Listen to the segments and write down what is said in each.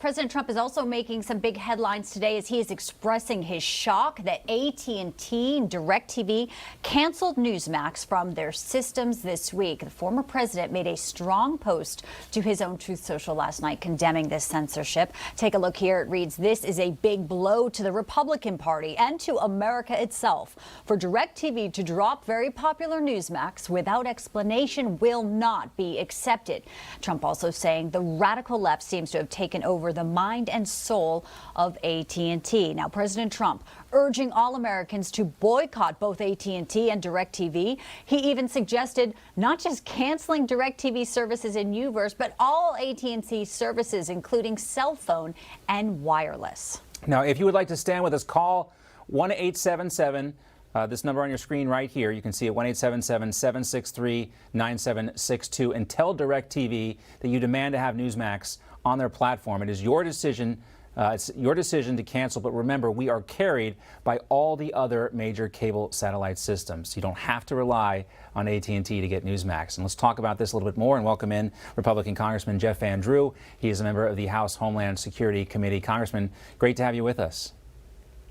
President Trump is also making some big headlines today as he is expressing his shock that AT&T and DirecTV canceled Newsmax from their systems this week. The former president made a strong post to his own Truth Social last night condemning this censorship. Take a look here. It reads, "This is a big blow to the Republican Party and to America itself. For DirecTV to drop very popular Newsmax without explanation will not be accepted." Trump also saying the radical left seems to have taken over the mind and soul of AT&T. Now, President Trump urging all Americans to boycott both AT&T and DirecTV. He even suggested not just canceling DirecTV services in UVerse, but all AT&T services, including cell phone and wireless. Now, if you would like to stand with us, call 1-877. This number on your screen right here. You can see it, 1-877-763-9762, and tell DirecTV that you demand to have Newsmax on their platform. It is your decision. It's your decision to cancel, but remember, we are carried by all the other major cable satellite systems. You don't have to rely on AT&T to get Newsmax. And let's talk about this a little bit more and welcome in Republican Congressman Jeff Van Drew. He is a member of the House Homeland Security Committee. Congressman, great to have you with us.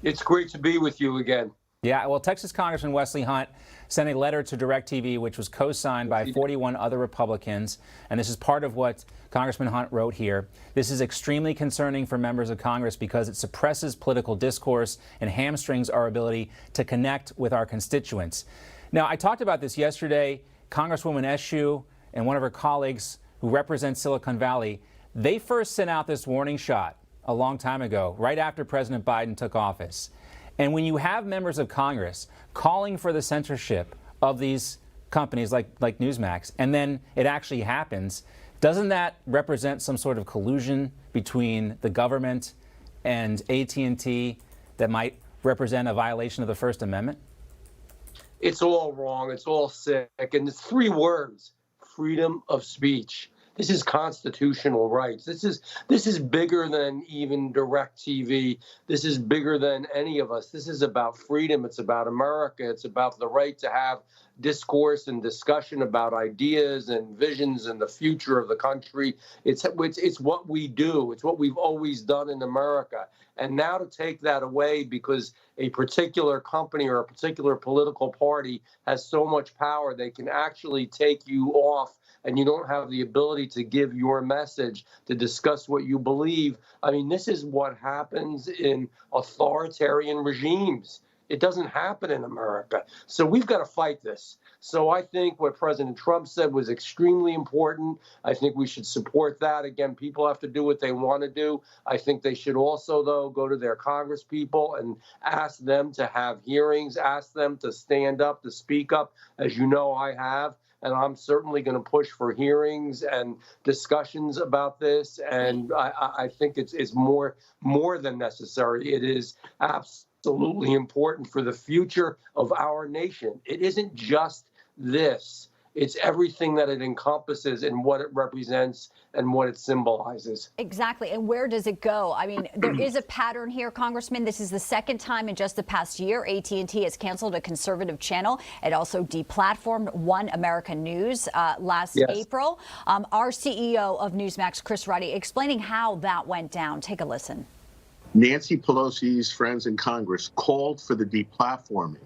It's great to be with you again. Yeah, well, Texas Congressman Wesley Hunt sent a letter to DirecTV, which was co-signed by 41 other Republicans. And this is part of what Congressman Hunt wrote here. "This is extremely concerning for members of Congress because it suppresses political discourse and hamstrings our ability to connect with our constituents." Now, I talked about this yesterday. Congresswoman Eshoo and one of her colleagues who represent Silicon Valley, they first sent out this warning shot a long time ago, right after President Biden took office. And when you have members of Congress calling for the censorship of these companies like Newsmax, and then it actually happens, doesn't that represent some sort of collusion between the government and AT&T that might represent a violation of the First Amendment? It's all wrong. It's all sick. And it's three words: freedom of speech. This is constitutional rights. This is bigger than even DirecTV. This is bigger than any of us. This is about freedom. It's about America. It's about the right to have discourse and discussion about ideas and visions and the future of the country. It's what we do. It's what we've always done in America. And now to take that away because a particular company or a particular political party has so much power, they can actually take you off and you don't have the ability to give your message, to discuss what you believe. I mean, this is what happens in authoritarian regimes. It doesn't happen in America. So we've got to fight this. So I think what President Trump said was extremely important. I think we should support that. Again, people have to do what they want to do. I think they should also, though, go to their Congress people and ask them to have hearings, ask them to stand up, to speak up, as you know I have. And I'm certainly going to push for hearings and discussions about this. And I think it's more than necessary. It is absolutely important for the future of our nation. It isn't just this. It's everything that it encompasses and what it represents and what it symbolizes. Exactly. And where does it go? I mean, there is a pattern here, Congressman. This is the second time in just the past year AT&T has canceled a conservative channel. It also deplatformed One American News last April. Our CEO of Newsmax, Chris Ruddy, explaining how that went down. Take a listen. Nancy Pelosi's friends in Congress called for the deplatforming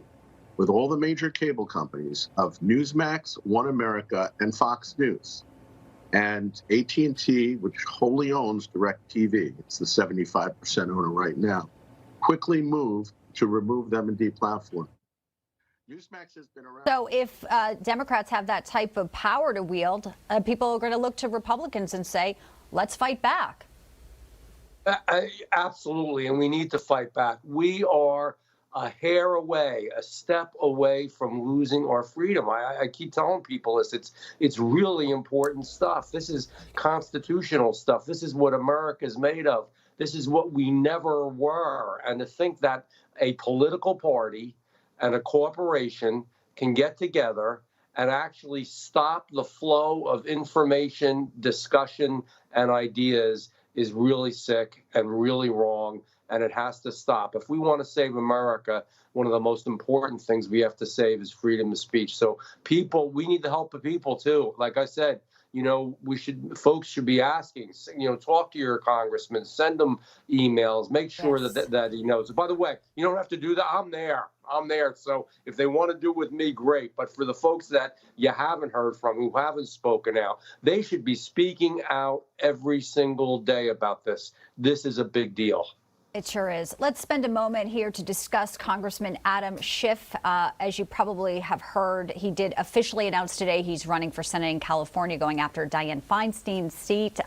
with all the major cable companies of Newsmax, One America, and Fox News. And AT&T, which wholly owns DirecTV, it's the 75% owner right now, quickly moved to remove them and deplatform. Newsmax has been around. So if Democrats have that type of power to wield, people are going to look to Republicans and say, let's fight back. Absolutely, and we need to fight back. We are a hair away, a step away from losing our freedom. I keep telling people this. It's really important stuff. This is constitutional stuff. This is what America's made of. This is what we never were. And to think that a political party and a corporation can get together and actually stop the flow of information, discussion, and ideas is really sick and really wrong, and it has to stop. If we want to save America, one of the most important things we have to save is freedom of speech. So people, we need the help of people too. Like I said, folks should be asking, talk to your congressman, send them emails, make sure Yes. that he knows. By the way, you don't have to do that. I'm there. So if they want to do it with me, great. But for the folks that you haven't heard from, who haven't spoken out, they should be speaking out every single day about this. This is a big deal. It sure is. Let's spend a moment here to discuss Congressman Adam Schiff. As you probably have heard, he did officially announce today he's running for Senate in California, going after Dianne Feinstein's seat.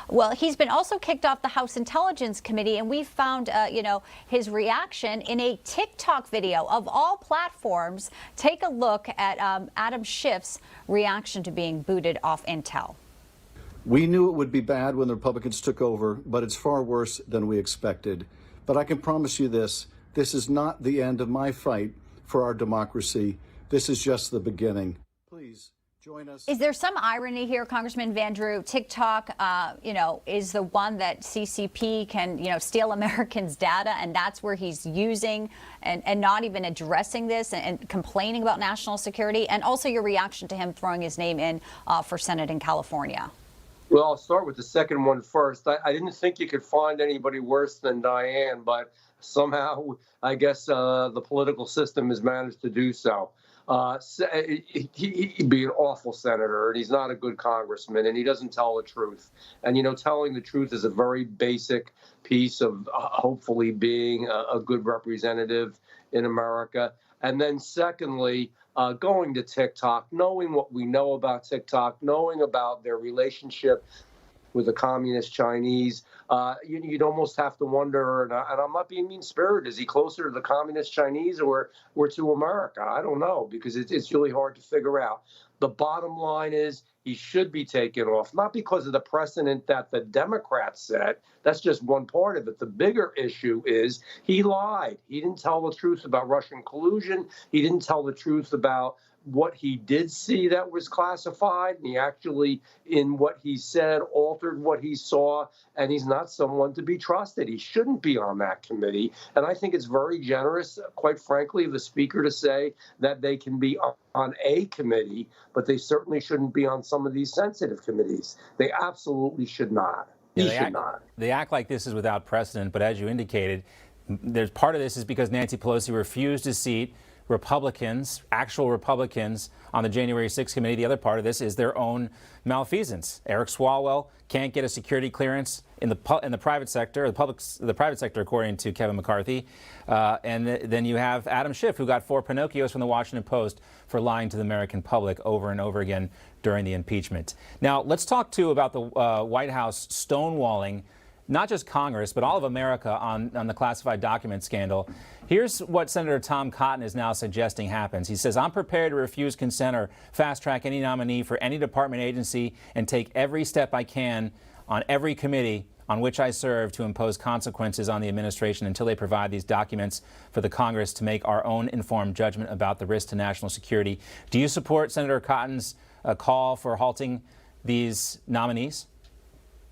Well, he's been also kicked off the House Intelligence Committee, and we found, his reaction in a TikTok video of all platforms. Take a look at Adam Schiff's reaction to being booted off Intel. We knew it would be bad when the Republicans took over, but it's far worse than we expected. But I can promise you this is not the end of my fight for our democracy. This is just the beginning. Please join us. Is there some irony here, Congressman Van Drew? TikTok, is the one that CCP can, steal Americans' data, and that's where he's using and not even addressing this and complaining about national security, and also your reaction to him throwing his name in for Senate in California. Well, I'll start with the second one first. I didn't think you could find anybody worse than Dianne, but somehow I guess the political system has managed to do so. He'd be an awful senator, and he's not a good congressman, and he doesn't tell the truth. And, telling the truth is a very basic piece of hopefully being a good representative in America. And then secondly, going to TikTok, knowing what we know about TikTok, knowing about their relationship with the communist Chinese, you'd almost have to wonder, and I'm not being mean-spirited, is he closer to the communist Chinese or to America? I don't know, because it's really hard to figure out. The bottom line is he should be taken off, not because of the precedent that the Democrats set. That's just one part of it. The bigger issue is he lied. He didn't tell the truth about Russian collusion. He didn't tell the truth about what he did see that was classified. And he actually, in what he said, altered what he saw. And he's not someone to be trusted. He shouldn't be on that committee. And I think it's very generous, quite frankly, of the speaker to say that they can be on a committee, but they certainly shouldn't be on some of these sensitive committees. They absolutely should not. He should not. They act like this is without precedent, but as you indicated, there's part of this is because Nancy Pelosi refused to seat Republicans, actual Republicans, on the January 6th committee. The other part of this is their own malfeasance. Eric Swalwell can't get a security clearance in the private sector, the private sector, according to Kevin McCarthy. And then you have Adam Schiff, who got 4 Pinocchios from the Washington Post for lying to the American public over and over again during the impeachment. Now, let's talk, too, about the White House stonewalling not just Congress, but all of America on the classified document scandal. Here's what Senator Tom Cotton is now suggesting happens. He says, I'm prepared to refuse consent or fast track any nominee for any department agency and take every step I can on every committee on which I serve to impose consequences on the administration until they provide these documents for the Congress to make our own informed judgment about the risk to national security. Do you support Senator Cotton's call for halting these nominees?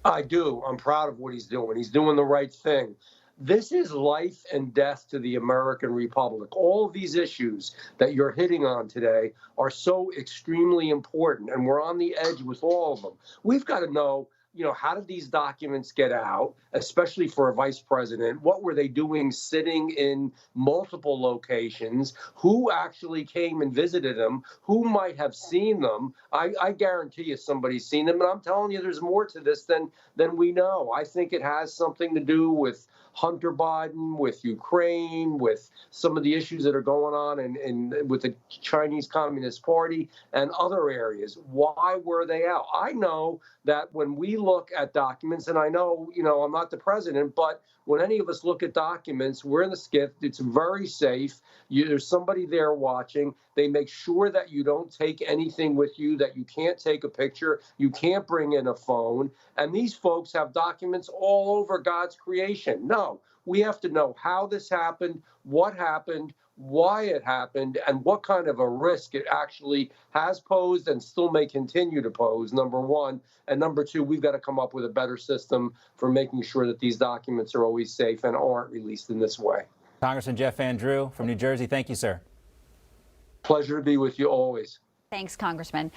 I do. I'm proud of what he's doing. He's doing the right thing. This is life and death to the American Republic. All of these issues that you're hitting on today are so extremely important, and we're on the edge with all of them. We've got to know, how did these documents get out, especially for a vice president? What were they doing sitting in multiple locations? Who actually came and visited them? Who might have seen them? I guarantee you somebody's seen them. And I'm telling you, there's more to this than we know. I think it has something to do with Hunter Biden, with Ukraine, with some of the issues that are going on with the Chinese Communist Party and other areas. Why were they out? I know that when we look at documents, and I know, I'm not the president, but when any of us look at documents, we're in the Schiff. It's very safe. There's somebody there watching. They make sure that you don't take anything with you, that you can't take a picture, you can't bring in a phone. And these folks have documents all over God's creation. No, we have to know how this happened, what happened, why it happened, and what kind of a risk it actually has posed and still may continue to pose, number one. And number two, we've got to come up with a better system for making sure that these documents are always safe and aren't released in this way. Congressman Jeff Van Drew from New Jersey, thank you, sir. Pleasure to be with you always. Thanks, Congressman.